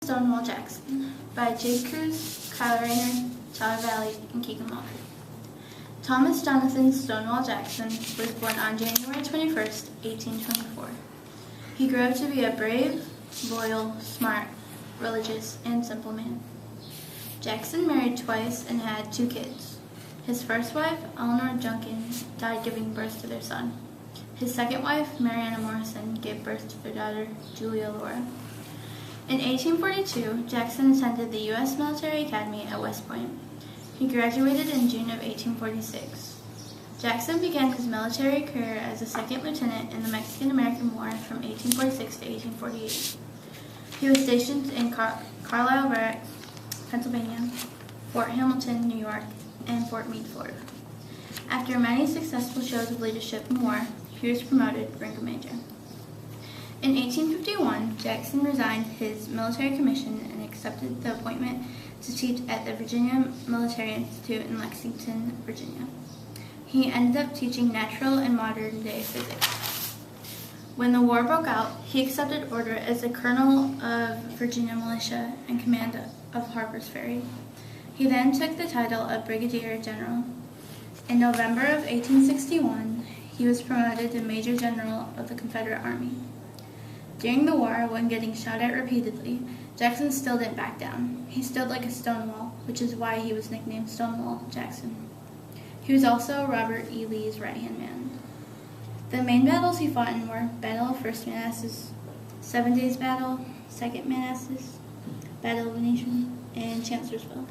Stonewall Jackson by J. Cruz, Kyle Rayner, Tyler Valley, and Keegan Mulder. Thomas Jonathan Stonewall Jackson was born on January 21, 1824. He grew up to be a brave, loyal, smart, religious, and simple man. Jackson married twice and had 2 kids. His first wife, Eleanor Junkin, died giving birth to their son. His second wife, Marianna Morrison, gave birth to their daughter, Julia Laura. In 1842, Jackson attended the U.S. Military Academy at West Point. He graduated in June of 1846. Jackson began his military career as a second lieutenant in the Mexican-American War from 1846 to 1848. He was stationed in Carlisle Barracks, Pennsylvania, Fort Hamilton, New York, and Fort Meade, Florida. After many successful shows of leadership in war, he was promoted to rank of major. In 1851, Jackson resigned his military commission and accepted the appointment to teach at the Virginia Military Institute in Lexington, Virginia. He ended up teaching natural and modern-day physics. When the war broke out, he accepted order as a colonel of Virginia militia and command of Harper's Ferry. He then took the title of brigadier general. In November of 1861, he was promoted to Major General of the Confederate Army. During the war, when getting shot at repeatedly, Jackson still didn't back down. He stood like a Stonewall, which is why he was nicknamed Stonewall Jackson. He was also Robert E. Lee's right-hand man. The main battles he fought in were Battle of First Manassas, 7 Days Battle, Second Manassas, Battle of the Nation, and Chancellorsville.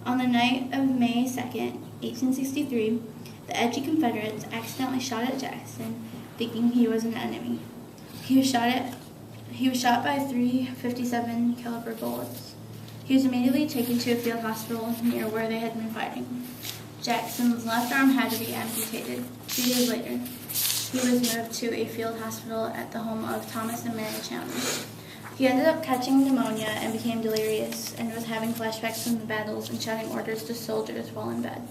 On the night of May 2nd, 1863, the edgy Confederates accidentally shot at Jackson, thinking he was an enemy. He was shot by 3 .57 caliber bullets. He was immediately taken to a field hospital near where they had been fighting. Jackson's left arm had to be amputated. 2 days later, he was moved to a field hospital at the home of Thomas and Mary Chandler. He ended up catching pneumonia and became delirious and was having flashbacks from the battles and shouting orders to soldiers while in bed.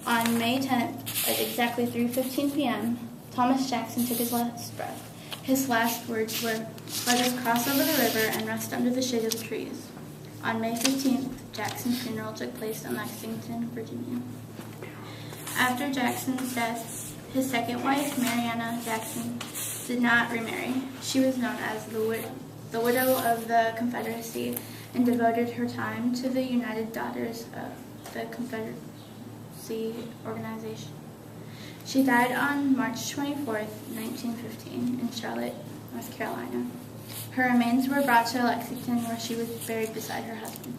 On May 10th, at exactly 3:15 p.m., Thomas Jackson took his last breath. His last words were, "Let us cross over the river and rest under the shade of the trees." On May 15th, Jackson's funeral took place in Lexington, Virginia. After Jackson's death, his second wife, Marianna Jackson, did not remarry. She was known as the widow of the Confederacy and devoted her time to the United Daughters of the Confederacy organization. She died on March 24, 1915, in Charlotte, North Carolina. Her remains were brought to Lexington, where she was buried beside her husband.